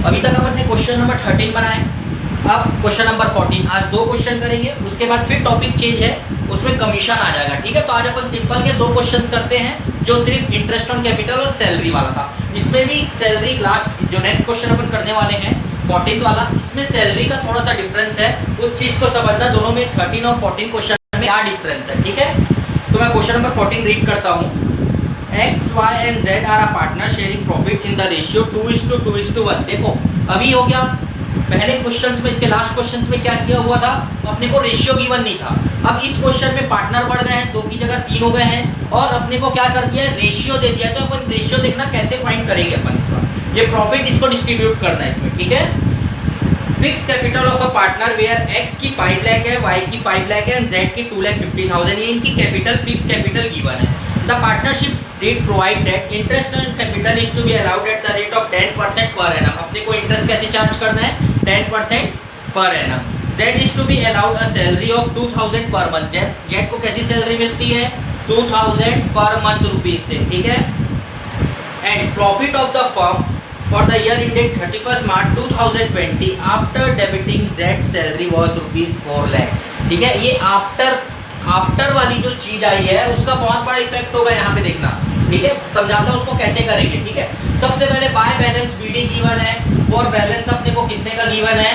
अभी तक अपन ने क्वेश्चन नंबर 13 बनाए, अब क्वेश्चन नंबर 14। आज 2 क्वेश्चन करेंगे, उसके बाद फिर टॉपिक चेंज है, उसमें कमीशन आ जाएगा। ठीक है, तो आज अपन सिंपल के 2 क्वेश्चन करते हैं जो सिर्फ इंटरेस्ट ऑन कैपिटल और सैलरी वाला था। इसमें भी सैलरी लास्ट जो नेक्स्ट क्वेश्चन अपन करने वाले हैं 14 वाला, इसमें सैलरी का थोड़ा सा डिफरेंस है, उस चीज को समझना। दोनों में 13 और 14 क्वेश्चन में क्या डिफरेंस है। ठीक है, तो मैं क्वेश्चन नंबर 14 रीड करता हूँ। X, Y and Z are a partner sharing profit in the ratio 2:2:1। देखो अभी हो गया, पहले क्वेश्चंस में, इसके लास्ट क्वेश्चंस में क्या किया हुआ था, अपने को रेशियो गिवन नहीं था। अब इस क्वेश्चन में पार्टनर बढ़ गए हैं, 2 की जगह 3 हो गए हैं, और अपने को क्या कर दिया है, रेशियो दे दिया है। तो अपन रेशियो देखना कैसे फाइंड करेंगे अपन इसका, ये प्रॉफिट इसको डिस्ट्रीब्यूट करना है इसमें। ठीक है, fix capital of a partner where X की 5 लाख है, Y की 5 लाख है एंड Z की 2,50,000। ये इनकी कैपिटल, फिक्स कैपिटल गिवन है। The partnership did provide that interest on capital is to be allowed at the rate of 10% per annum। अपने को इंटरेस्ट कैसे चार्ज करना है, 10% पर annum। Z is to be allowed a salary of 2,000 per month। Z को कैसी salary मिलती है, 2,000 पर मंथ रुपीज से। ठीक है, and profit of the firm for the year ended 31st March 2020 after debiting Z salary was ₹4 lakh. ठीक है, ये आफ्टर वाली जो चीज आई है उसका बहुत बड़ा इफेक्ट होगा यहाँ पे देखना। ठीक है, समझाता हूँ उसको कैसे करेंगे। ठीक है, सबसे पहले बाय बैलेंस बीडी गिवन है, और बैलेंस अपने को कितने का गिवन है,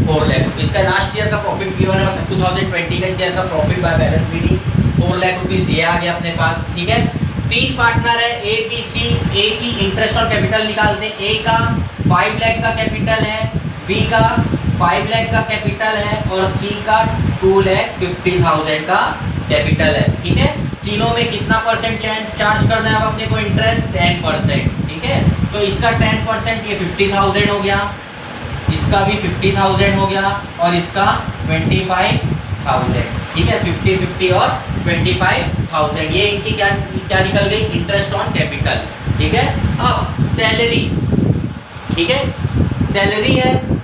4 लाख रुपीज का। लास्ट ईयर का प्रॉफिट गिवन है, मतलब 2020 का इस ईयर का profit by balance BD 4 lakh rupees, ये आ गया अपने पास। ठीक है, 3 पार्टनर है A, B, C। A की इंटरेस्ट ऑन कैपिटल निकालते हैं। A का 5 लाख का कैपिटल है, B का 5 लाख का कैपिटल है, और C का 2,50,000 का कैपिटल है। ठीक है, तीनों में कितना परसेंट चार्ज करना है अब अपने को, इंटरेस्ट 10%। ठीक है, तो इसका 10%, ये 50,000 हो गया, इसका भी 50,000 हो गया, और इसका 25,000। ठीक है, 50 और 25,000, ये इनकी क्या निकल गई, इंटरेस्ट ऑन कैपिटल। ठीक है, अब सैलरी। ठीक है, सैलरी है,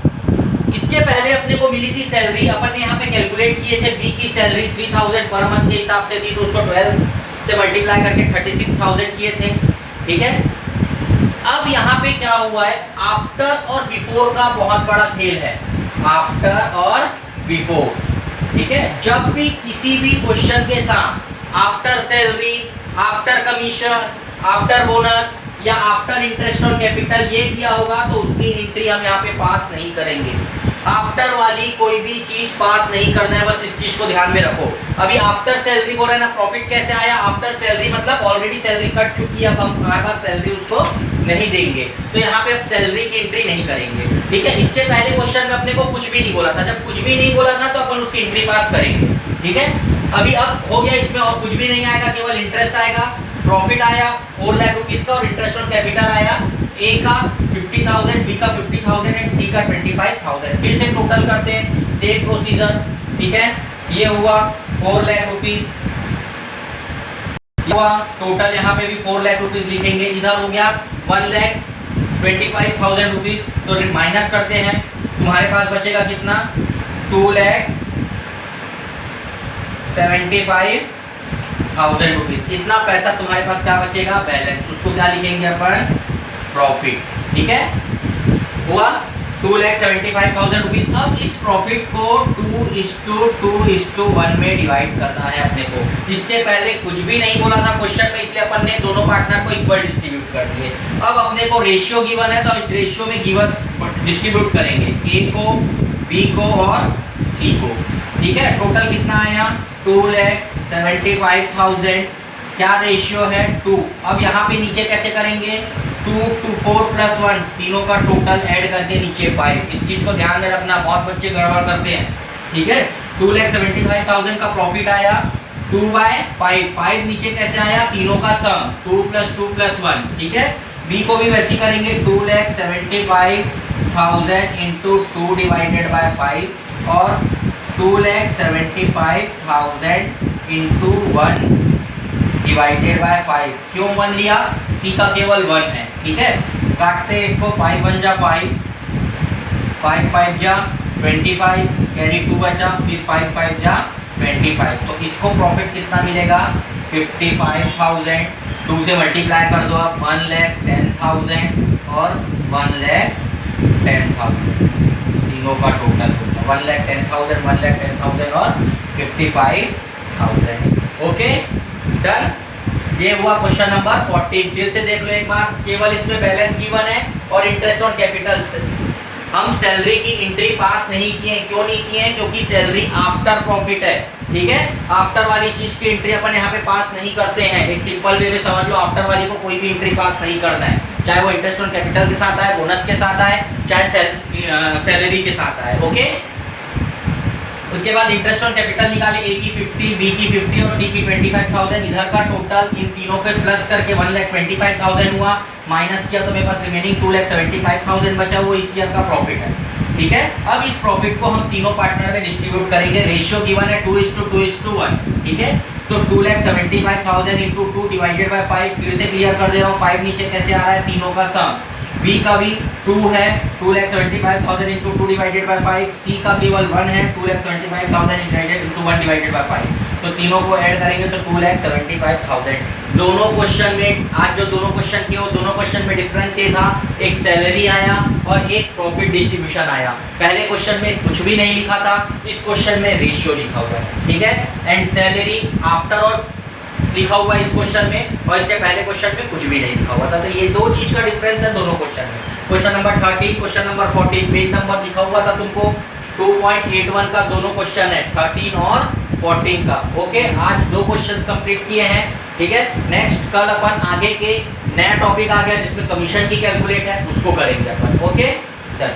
इसके पहले अपने को मिली थी सैलरी, अपन ने यहाँ पे कैलकुलेट किए थे। बी की सैलरी 3,000 पर मंथ के हिसाब से थी, तो उसको 12 से मल्टीप्लाई करके 36,000 किए थे। ठीक है, अब यहाँ पे क्या हुआ है, आफ्टर और बिफोर का बहुत बड़ा खेल है, आफ्टर और बिफोर। ठीक है, जब भी किसी भी क्वेश्चन के साथ after salary, after commission, after bonus या आफ्टर इंटरेस्ट ऑन कैपिटल ये दिया होगा, तो उसकी एंट्री हम यहाँ पे पास नहीं करेंगे। आफ्टर वाली कोई भी चीज पास नहीं करना है, बस इस चीज को ध्यान में रखो। अभी आफ्टर सैलरी बोल रहे हैं ना, प्रॉफिट कैसे आया, आफ्टर सैलरी मतलब ऑलरेडी सैलरी कट चुकी है, अब हम बार बार सैलरी उसको नहीं देंगे, तो यहाँ पे अब सैलरी की एंट्री नहीं करेंगे। ठीक है, इसके पहले क्वेश्चन में अपने को कुछ भी नहीं बोला था, जब कुछ भी नहीं बोला था तो अपन उसकी एंट्री पास करेंगे। ठीक है, अभी अब हो गया, इसमें और कुछ भी नहीं आएगा, केवल इंटरेस्ट आएगा। प्रॉफिट आया 4 लाख रुपीज का, और इंटरेस्ट ऑन कैपिटल आया A का 50,000, B का 50,000 एंड C का 25,000। फिर से टोटल करते हैं, सेम प्रोसीजर। ठीक है, ये हुआ 4 लाख रुपीज, हुआ टोटल, यहाँ पे भी 4 लाख रुपीज लिखेंगे। इधर हो गया 1,25,000 रुपीज, तो माइनस करते हैं, तुम्हारे पास बचेगा कितना, 2,75,000 रुपीज। इतना पैसा तुम्हारे पास क्या बचेगा, बैलेंस, उसको क्या लिखेंगे अपन, प्रॉफिट। ठीक है, हुआ 2,75,000 रुपीज। अब इस प्रॉफिट को 2:2:1 में डिवाइड करना है अपने को। इसके पहले कुछ भी नहीं बोला था क्वेश्चन में, इसलिए अपन ने दोनों पार्टनर को इक्वल डिस्ट्रीब्यूट कर दिए। अब अपने को रेशियो गिवन है, तो इस रेशियो में गिवन डिस्ट्रीब्यूट करेंगे, A को, B को और C को। ठीक है, टोटल कितना आया, 2,75,000, क्या रेशियो है, 2। अब यहाँ पे नीचे कैसे करेंगे, 2 to 4 + 1, तीनों का टोटल ऐड करके नीचे 5। इस चीज को ध्यान में रखना, बहुत बच्चे गड़बड़ करते हैं। ठीक है, 2,75,000 का प्रॉफिट आया, 2/5, 5 नीचे कैसे आया, तीनों का सम, 2 + 2 + 1। ठीक है, बी को भी वैसे करेंगे, 2,75,000 × 2 / 5, और 2,75,000 × 1 / 5। क्यों 1 लिया, सी का केवल 1 है। ठीक है, काटते हैं इसको, 5 × 1 = 5, 5 × 5 = 25, कैरी 2 बचा, फिर 5 × 5 = 25। तो इसको प्रॉफिट कितना मिलेगा, 55,000। 2 से मल्टीप्लाई कर दो आप, 1,10,000 और 1,10,000। 10,000 तीनों का टोटल होगा 1,10,000 1,10,000 और 55,000। Okay done. ये हुआ क्वेश्चन नंबर 14। फिर से देख लो एक बार, केवल इसमें बैलेंस गिवन है और इंटरेस्ट ऑन कैपिटल। हम सैलरी की एंट्री पास नहीं किए। क्यों नहीं किए? क्योंकि सैलरी आफ्टर प्रॉफिट है, ठीक है। आफ्टर वाली चीज की एंट्री अपन यहाँ पे पास नहीं करते हैं। एक सिंपल वे में समझ लो, आफ्टर वाली को कोई भी एंट्री पास नहीं करना है, चाहे वो इंटरेस्ट ऑन कैपिटल के साथ आए, बोनस के साथ आए, चाहे सैलरी के साथ आए। ओके, उसके बाद इंटरेस्ट ऑन कैपिटल निकाले, ए की 50, बी की 50 और सी की 25,000। इधर का टोटल इन तीनों के प्लस करके 1,25,000 हुआ, माइनस किया तो मेरे पास रिमेनिंग 2,75,000 बचा, वो इस ईयर का प्रॉफिट है, ठीक है। अब इस प्रॉफिट को हम तीनों पार्टनर में डिस्ट्रीब्यूट करेंगे। रेशियो गिवन है 2:2:1, ठीक है। तो 2,75,000 इंटू 2 डिवाइडेड बाय 5। फिर से क्लियर कर दे रहा हूँ, 5 नीचे कैसे आ रहा है, तीनों का सम। बी का भी 2 है, 2,75,000 इंटू 2 डिवाइडेड बाय 5। सी का केवल 1 है, 2,75,000 इंटू 1 डिवाइडेड बाय 5। तो तीनों को ऐड करेंगे तो 2,75,000। दोनों क्वेश्चन में, आज जो दोनों क्वेश्चन किए, वो दोनों क्वेश्चन में डिफरेंस ये था, एक सैलरी आया और एक प्रॉफिट डिस्ट्रीब्यूशन आया। पहले क्वेश्चन में कुछ भी नहीं लिखा था, इस क्वेश्चन में रेशियो लिखा हुआ है, ठीक है। एंड सैलरी आफ्टर और लिखा हुआ है इस क्वेश्चन में, और इसके पहले क्वेश्चन में कुछ भी नहीं लिखा हुआ था। तो ये दो चीज का डिफरेंस है दोनों क्वेश्चन में। Question number 13, question number 14, page number लिखा हुआ था तुमको 2.81 का दोनों क्वेश्चन है, 13 और 14 का। ओके, आज दो क्वेश्चन कंप्लीट किए हैं, ठीक है। नेक्स्ट कल अपन आगे के नया टॉपिक आ गया जिसमें कमीशन की कैलकुलेट है, उसको करेंगे अपन। Okay done.